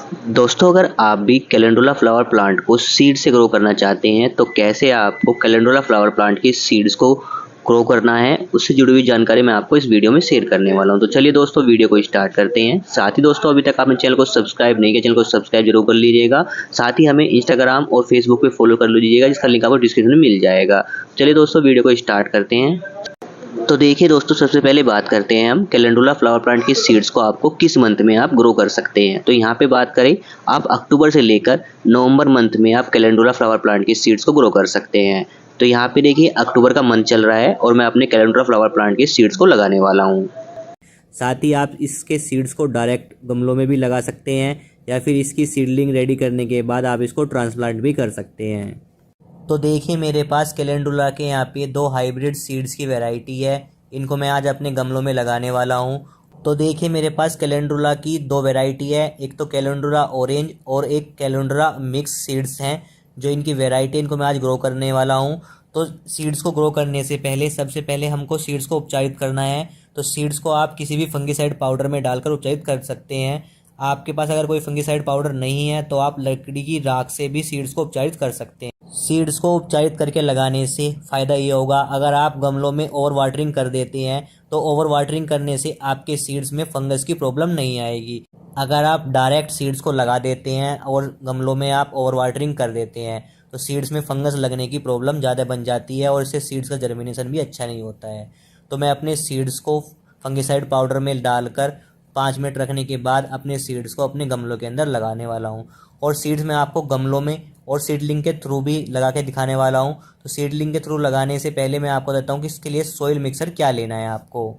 दोस्तों, अगर आप भी कैलेंडुला फ्लावर प्लांट को सीड से ग्रो करना चाहते हैं तो कैसे आपको कैलेंडुला फ्लावर प्लांट की सीड्स को ग्रो करना है, उससे जुड़ी हुई जानकारी मैं आपको इस वीडियो में शेयर करने वाला हूं। तो चलिए दोस्तों, वीडियो को स्टार्ट करते हैं। साथ ही दोस्तों, अभी तक आपने चैनल को सब्सक्राइब नहीं किया, चैनल को सब्सक्राइब जरूर कर लीजिएगा। साथ ही हमें इंस्टाग्राम और फेसबुक पे फॉलो कर लीजिएगा, जिसका लिंक आपको डिस्क्रिप्शन में मिल जाएगा। चलिए दोस्तों, वीडियो को स्टार्ट करते हैं। तो देखिए दोस्तों, सबसे पहले बात करते हैं हम कैलेंडुला फ्लावर प्लांट की सीड्स को आपको किस मंथ में आप ग्रो कर सकते हैं। तो यहाँ पे बात करें, आप अक्टूबर से लेकर नवंबर मंथ में आप कैलेंडुला फ्लावर प्लांट की सीड्स को ग्रो कर सकते हैं। तो यहाँ पे देखिए, अक्टूबर का मंथ चल रहा है और मैं अपने कैलेंडुला फ्लावर प्लांट की सीड्स को लगाने वाला हूँ। साथ ही आप इसके सीड्स को डायरेक्ट गमलों में भी लगा सकते हैं या फिर इसकी सीडलिंग रेडी करने के बाद आप इसको ट्रांसप्लांट भी कर सकते हैं। तो देखिए, मेरे पास कैलेंडुला के यहाँ पे 2 हाइब्रिड सीड्स की वैरायटी है। इनको मैं आज अपने गमलों में लगाने वाला हूँ। तो देखिए, मेरे पास कैलेंडुला की 2 वैरायटी है। एक तो कैलेंडुला ऑरेंज और एक कैलेंडुला मिक्स सीड्स हैं, जो इनकी वैरायटी, इनको मैं आज ग्रो करने वाला हूँ। तो सीड्स को ग्रो करने से पहले सबसे पहले हमको सीड्स को उपचारित करना है। तो सीड्स को आप किसी भी फंगिसाइड पाउडर में डालकर उपचारित कर सकते हैं। आपके पास अगर कोई फंगिसाइड पाउडर नहीं है तो आप लकड़ी की राख से भी सीड्स को उपचारित कर सकते हैं। सीड्स को उपचारित करके लगाने से फ़ायदा ये होगा, अगर आप गमलों में ओवर वाटरिंग कर देते हैं तो ओवर वाटरिंग करने से आपके सीड्स में फंगस की प्रॉब्लम नहीं आएगी। अगर आप डायरेक्ट सीड्स को लगा देते हैं और गमलों में आप ओवर वाटरिंग कर देते हैं तो सीड्स में फंगस लगने की प्रॉब्लम ज़्यादा बन जाती है और इससे सीड्स का जर्मिनेशन भी अच्छा नहीं होता है। तो मैं अपने सीड्स को फंगिसाइड पाउडर में डालकर 5 मिनट रखने के बाद अपने सीड्स को अपने गमलों के अंदर लगाने वाला हूँ। और सीड्स मैं आपको गमलों में और सीडलिंग के थ्रू भी लगा के दिखाने वाला हूँ। तो सीडलिंग के थ्रू लगाने से पहले मैं आपको बताता हूँ कि इसके लिए सॉइल मिक्सर क्या लेना है। आपको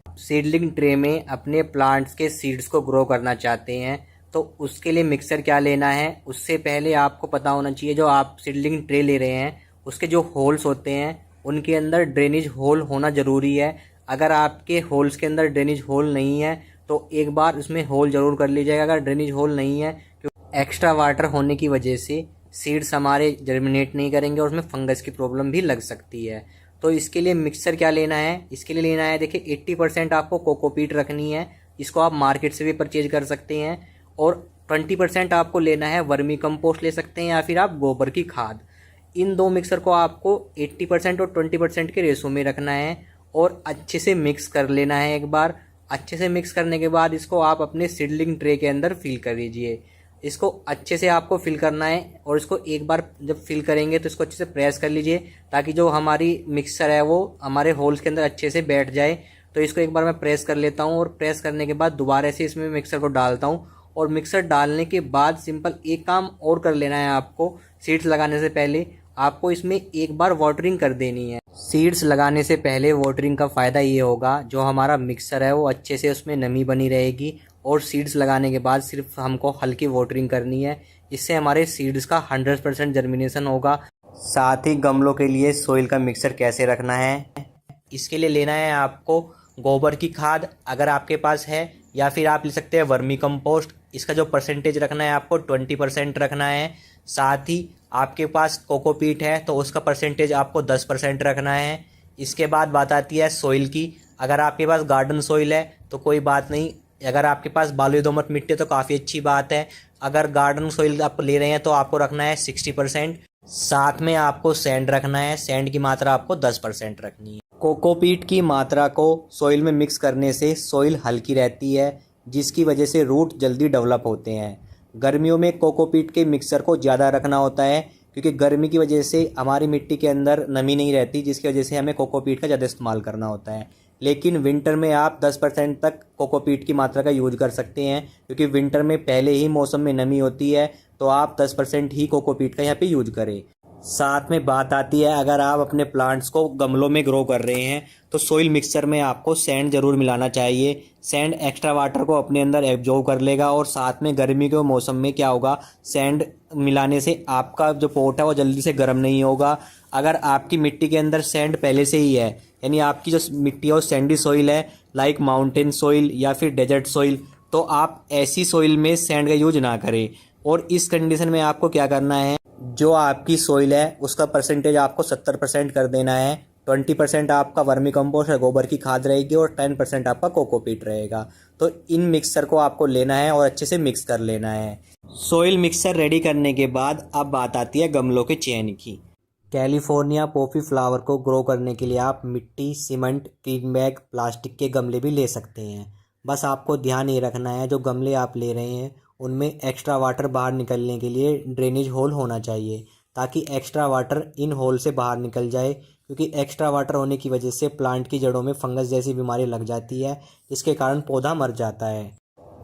सीडलिंग ट्रे में अपने प्लांट्स के सीड्स को ग्रो करना चाहते हैं तो उसके लिए मिक्सर क्या लेना है, उससे पहले आपको पता होना चाहिए जो आप सीडलिंग ट्रे ले रहे हैं उसके जो होल्स होते हैं उनके अंदर ड्रेनेज होल होना ज़रूरी है। अगर आपके होल्स के अंदर ड्रेनेज होल नहीं है तो एक बार उसमें होल ज़रूर कर लीजिएगा। अगर ड्रेनेज होल नहीं है, क्योंकि एक्स्ट्रा वाटर होने की वजह से सीड्स हमारे जर्मिनेट नहीं करेंगे और उसमें फंगस की प्रॉब्लम भी लग सकती है। तो इसके लिए मिक्सर क्या लेना है, इसके लिए लेना है, देखिए 80% आपको कोकोपीट रखनी है। इसको आप मार्केट से भी परचेज कर सकते हैं। और 20% आपको लेना है वर्मी कंपोस्ट ले सकते हैं या फिर आप गोबर की खाद। इन 2 मिक्सर को आपको 80% और 20% के रेशो में रखना है और अच्छे से मिक्स कर लेना है। एक बार अच्छे से मिक्स करने के बाद इसको आप अपने सीडलिंग ट्रे के अंदर फिल कर लीजिए। इसको अच्छे से आपको फिल करना है और इसको एक बार जब फिल करेंगे तो इसको अच्छे से प्रेस कर लीजिए ताकि जो हमारी मिक्सर है वो हमारे होल्स के अंदर अच्छे से बैठ जाए। तो इसको एक बार मैं प्रेस कर लेता हूँ और प्रेस करने के बाद दोबारा से इसमें मिक्सर को डालता हूँ। और मिक्सर डालने के बाद सिंपल एक काम और कर लेना है आपको, सीड्स लगाने से पहले आपको इसमें एक बार वाटरिंग कर देनी है। सीड्स लगाने से पहले वाटरिंग का फ़ायदा ये होगा, जो हमारा मिक्सर है वो अच्छे से उसमें नमी बनी रहेगी और सीड्स लगाने के बाद सिर्फ हमको हल्की वाटरिंग करनी है। इससे हमारे सीड्स का 100% जर्मिनेशन होगा। साथ ही गमलों के लिए सोइल का मिक्सर कैसे रखना है, इसके लिए लेना है आपको गोबर की खाद अगर आपके पास है, या फिर आप ले सकते हैं वर्मी कंपोस्ट। इसका जो परसेंटेज रखना है आपको 20% रखना है। साथ ही आपके पास कोकोपीट है तो उसका परसेंटेज आपको 10% रखना है। इसके बाद बात आती है सोइल की। अगर आपके पास गार्डन सोइल है तो कोई बात नहीं, अगर आपके पास बालुई दोमट मिट्टी है तो काफ़ी अच्छी बात है। अगर गार्डन सोइल आप ले रहे हैं तो आपको रखना है 60%। साथ में आपको सैंड रखना है, सैंड की मात्रा आपको 10% रखनी है। कोकोपीट की मात्रा को सोइल में मिक्स करने से सोइल हल्की रहती है, जिसकी वजह से रूट जल्दी डेवलप होते हैं। गर्मियों में कोकोपीट के मिक्सर को ज़्यादा रखना होता है क्योंकि गर्मी की वजह से हमारी मिट्टी के अंदर नमी नहीं रहती, जिसकी वजह से हमें कोकोपीट का ज़्यादा इस्तेमाल करना होता है। लेकिन विंटर में आप 10% तक कोकोपीट की मात्रा का यूज कर सकते हैं, क्योंकि विंटर में पहले ही मौसम में नमी होती है, तो आप 10% ही कोकोपीट का यहाँ पे यूज करें। साथ में बात आती है, अगर आप अपने प्लांट्स को गमलों में ग्रो कर रहे हैं तो सोइल मिक्सचर में आपको सैंड ज़रूर मिलाना चाहिए। सैंड एक्स्ट्रा वाटर को अपने अंदर एब्जॉर्ब कर लेगा और साथ में गर्मी के मौसम में क्या होगा, सैंड मिलाने से आपका जो पोट है वो जल्दी से गर्म नहीं होगा। अगर आपकी मिट्टी के अंदर सैंड पहले से ही है, यानी आपकी जो मिट्टी है वो सैंडी सोइल है, लाइक माउंटेन सोइल या फिर डेजर्ट सोइल, तो आप ऐसी सोइल में सैंड का यूज ना करें। और इस कंडीशन में आपको क्या करना है, जो आपकी सोइल है उसका परसेंटेज आपको 70% कर देना है 20% आपका वर्मी कंपोस्ट या गोबर की खाद रहेगी और 10% आपका कोकोपीट रहेगा। तो इन मिक्सचर को आपको लेना है और अच्छे से मिक्स कर लेना है। सोइल मिक्सचर रेडी करने के बाद अब बात आती है गमलों के चयन की। कैलिफोर्निया पॉपी फ्लावर को ग्रो करने के लिए आप मिट्टी, सीमेंट, क्लीन बैग, प्लास्टिक के गमले भी ले सकते हैं। बस आपको ध्यान ये रखना है जो गमले आप ले रहे हैं उनमें एक्स्ट्रा वाटर बाहर निकलने के लिए ड्रेनेज होल होना चाहिए, ताकि एक्स्ट्रा वाटर इन होल से बाहर निकल जाए, क्योंकि एक्स्ट्रा वाटर होने की वजह से प्लांट की जड़ों में फंगस जैसी बीमारी लग जाती है, जिसके कारण पौधा मर जाता है।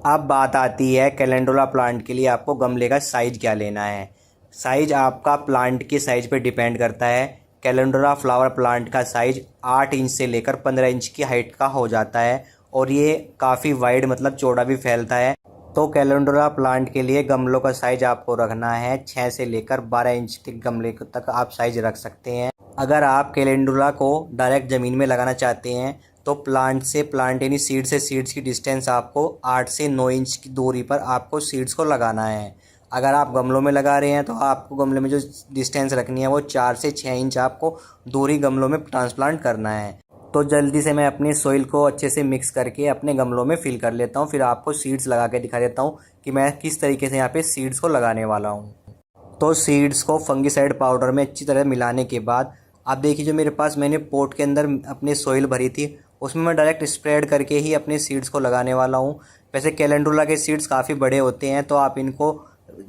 अब बात आती है कैलेंडुला प्लांट के लिए आपको गमले का साइज़ क्या लेना है। साइज़ आपका प्लांट के साइज़ पे डिपेंड करता है। कैलेंडुला फ्लावर प्लांट का साइज़ 8 इंच से लेकर 15 इंच की हाइट का हो जाता है और ये काफ़ी वाइड मतलब चौड़ा भी फैलता है। तो कैलेंडुला प्लांट के लिए गमलों का साइज़ आपको रखना है 6 से लेकर 12 इंच के गमले तक आप साइज़ रख सकते हैं। अगर आप कैलेंडुला को डायरेक्ट ज़मीन में लगाना चाहते हैं तो प्लांट से प्लांट यानी सीड से सीड्स की डिस्टेंस आपको 8 से 9 इंच की दूरी पर आपको सीड्स को लगाना है। अगर आप गमलों में लगा रहे हैं तो आपको गमले में जो डिस्टेंस रखनी है वो 4 से 6 इंच आपको दूरी गमलों में ट्रांसप्लांट करना है। तो जल्दी से मैं अपनी सोइल को अच्छे से मिक्स करके अपने गमलों में फिल कर लेता हूँ, फिर आपको सीड्स लगा के दिखा देता हूँ कि मैं किस तरीके से यहाँ पे सीड्स को लगाने वाला हूँ। तो सीड्स को फंगिसाइड पाउडर में अच्छी तरह मिलाने के बाद आप देखिए जो मेरे पास मैंने पोट के अंदर अपनी सोइल भरी थी उसमें मैं डायरेक्ट स्प्रेड करके ही अपने सीड्स को लगाने वाला हूँ। वैसे कैलेंडुला के सीड्स काफ़ी बड़े होते हैं तो आप इनको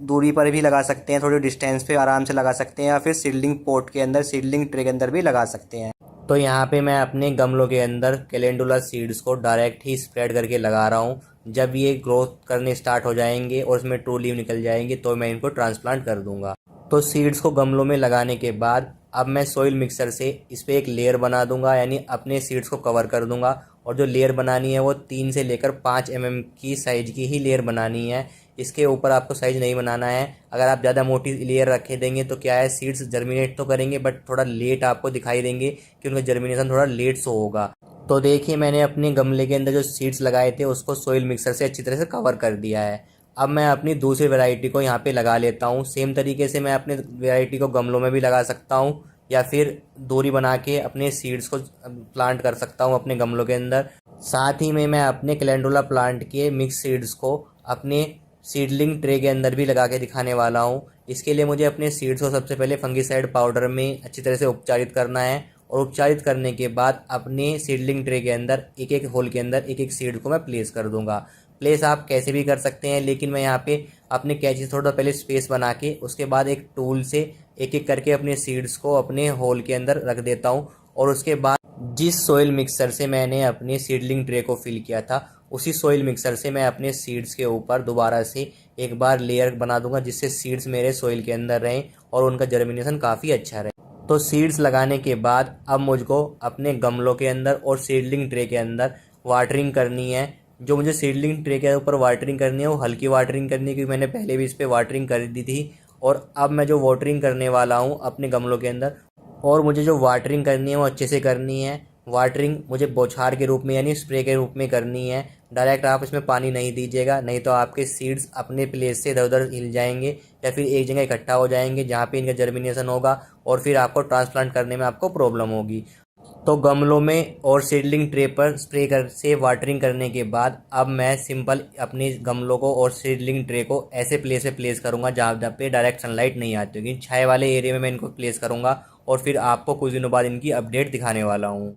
दूरी पर भी लगा सकते हैं, थोड़ी डिस्टेंस पे आराम से लगा सकते हैं, या फिर सीडलिंग पोट के अंदर सीडलिंग ट्रे के अंदर भी लगा सकते हैं। तो यहाँ पे मैं अपने गमलों के अंदर कैलेंडुला सीड्स को डायरेक्ट ही स्प्रेड करके लगा रहा हूँ। जब ये ग्रोथ करने स्टार्ट हो जाएंगे और उसमें ट्रू लीव निकल जाएंगे तो मैं इनको ट्रांसप्लांट कर दूंगा। तो सीड्स को गमलों में लगाने के बाद अब मैं सोइल मिक्सर से इस पर एक लेयर बना दूंगा, यानी अपने सीड्स को कवर कर दूंगा। और जो लेयर बनानी है वो 3 से लेकर 5 mm की साइज़ की ही लेयर बनानी है। इसके ऊपर आपको साइज़ नहीं बनाना है। अगर आप ज़्यादा मोटी लेयर रखे देंगे तो क्या है, सीड्स जर्मिनेट तो करेंगे बट थोड़ा लेट आपको दिखाई देंगे कि उनका जर्मिनेशन थोड़ा लेट से होगा। तो देखिए मैंने अपने गमले के अंदर जो सीड्स लगाए थे उसको सोइल मिक्सर से अच्छी तरह से कवर कर दिया है। अब मैं अपनी दूसरी वैरायटी को यहाँ पे लगा लेता हूँ। सेम तरीके से मैं अपने वैरायटी को गमलों में भी लगा सकता हूँ या फिर दूरी बना के अपने सीड्स को प्लांट कर सकता हूँ अपने गमलों के अंदर। साथ ही में मैं अपने कैलेंडुला प्लांट के मिक्स सीड्स को अपने सीडलिंग ट्रे के अंदर भी लगा के दिखाने वाला हूँ। इसके लिए मुझे अपने सीड्स को सबसे पहले फंगिसाइड पाउडर में अच्छी तरह से उपचारित करना है और उपचारित करने के बाद अपने सीडलिंग ट्रे के अंदर एक एक होल के अंदर एक एक सीड को मैं प्लेस कर दूंगा। प्लेस आप कैसे भी कर सकते हैं, लेकिन मैं यहाँ पे अपने कैंची से थोड़ा पहले स्पेस बना के उसके बाद एक टूल से एक एक करके अपने सीड्स को अपने होल के अंदर रख देता हूँ। और उसके बाद जिस सोइल मिक्सर से मैंने अपने सीडलिंग ट्रे को फिल किया था उसी सोइल मिक्सर से मैं अपने सीड्स के ऊपर दोबारा से एक बार लेयर बना दूंगा, जिससे सीड्स मेरे सोइल के अंदर रहें और उनका जर्मिनेशन काफ़ी अच्छा रहे। तो सीड्स लगाने के बाद अब मुझको अपने गमलों के अंदर और सीडलिंग ट्रे के अंदर वाटरिंग करनी है। जो मुझे सीडलिंग ट्रे के ऊपर वाटरिंग करनी है वो हल्की वाटरिंग करनी है, क्योंकि मैंने पहले भी इस पर वाटरिंग कर दी थी। और अब मैं जो वाटरिंग करने वाला हूँ अपने गमलों के अंदर, और मुझे जो वाटरिंग करनी है वो अच्छे से करनी है। वाटरिंग मुझे बौछार के रूप में यानी स्प्रे के रूप में करनी है। डायरेक्ट आप इसमें पानी नहीं दीजिएगा, नहीं तो आपके सीड्स अपने प्लेस से इधर उधर हिल जाएंगे या फिर एक जगह इकट्ठा हो जाएंगे जहाँ पे इनका जर्मिनेशन होगा और फिर आपको ट्रांसप्लांट करने में आपको प्रॉब्लम होगी। तो गमलों में और सीडलिंग ट्रे पर स्प्रे कर से वाटरिंग करने के बाद अब मैं सिंपल अपने गमलों को और सीडलिंग ट्रे को ऐसे प्लेस पे प्लेस करूँगा जहाँ पे डायरेक्ट सनलाइट नहीं आती होगी। छाया वाले एरिया में मैं इनको प्लेस करूँगा और फिर आपको कुछ दिनों बाद इनकी अपडेट दिखाने वाला हूँ।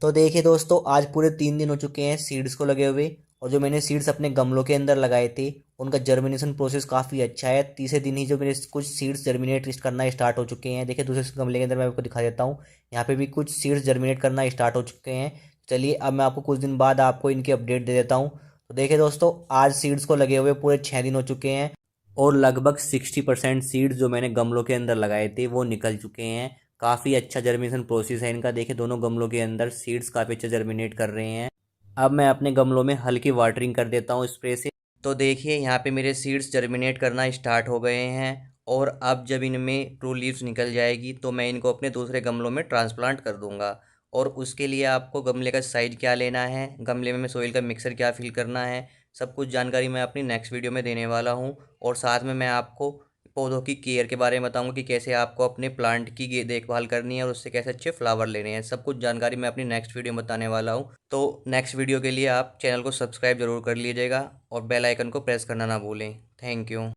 तो देखिए दोस्तों, आज पूरे 3 दिन हो चुके हैं सीड्स को लगे हुए, और जो मैंने सीड्स अपने गमलों के अंदर लगाए थे उनका जर्मिनेशन प्रोसेस काफ़ी अच्छा है। तीसरे दिन ही जो मेरे कुछ सीड्स जर्मिनेट करना स्टार्ट हो चुके हैं। देखिए दूसरे गमले के अंदर मैं आपको दिखा देता हूँ, यहाँ पे भी कुछ सीड्स जर्मिनेट करना स्टार्ट हो चुके हैं। चलिए अब मैं आपको कुछ दिन बाद आपको इनकी अपडेट दे देता हूँ। तो देखिए दोस्तों, आज सीड्स को लगे हुए पूरे 6 दिन हो चुके हैं और लगभग 60% सीड्स जो मैंने गमलों के अंदर लगाए थे वो निकल चुके हैं। काफ़ी अच्छा जर्मिनेशन प्रोसेस है इनका। देखिए दोनों गमलों के अंदर सीड्स काफ़ी अच्छा जर्मिनेट कर रहे हैं। अब मैं अपने गमलों में हल्की वाटरिंग कर देता हूँ स्प्रे से। तो देखिए यहाँ पे मेरे सीड्स जर्मिनेट करना स्टार्ट हो गए हैं, और अब जब इनमें ट्रू लीव्स निकल जाएगी तो मैं इनको अपने दूसरे गमलों में ट्रांसप्लांट कर दूंगा। और उसके लिए आपको गमले का साइज़ क्या लेना है, गमले में सोइल का मिक्सर क्या फिल करना है, सब कुछ जानकारी मैं अपनी नेक्स्ट वीडियो में देने वाला हूँ। और साथ में मैं आपको पौधों की केयर के बारे में बताऊंगा कि कैसे आपको अपने प्लांट की देखभाल करनी है और उससे कैसे अच्छे फ्लावर लेने हैं। सब कुछ जानकारी मैं अपनी नेक्स्ट वीडियो में बताने वाला हूं। तो नेक्स्ट वीडियो के लिए आप चैनल को सब्सक्राइब जरूर कर लीजिएगा और बेल आइकन को प्रेस करना ना भूलें। Thank you.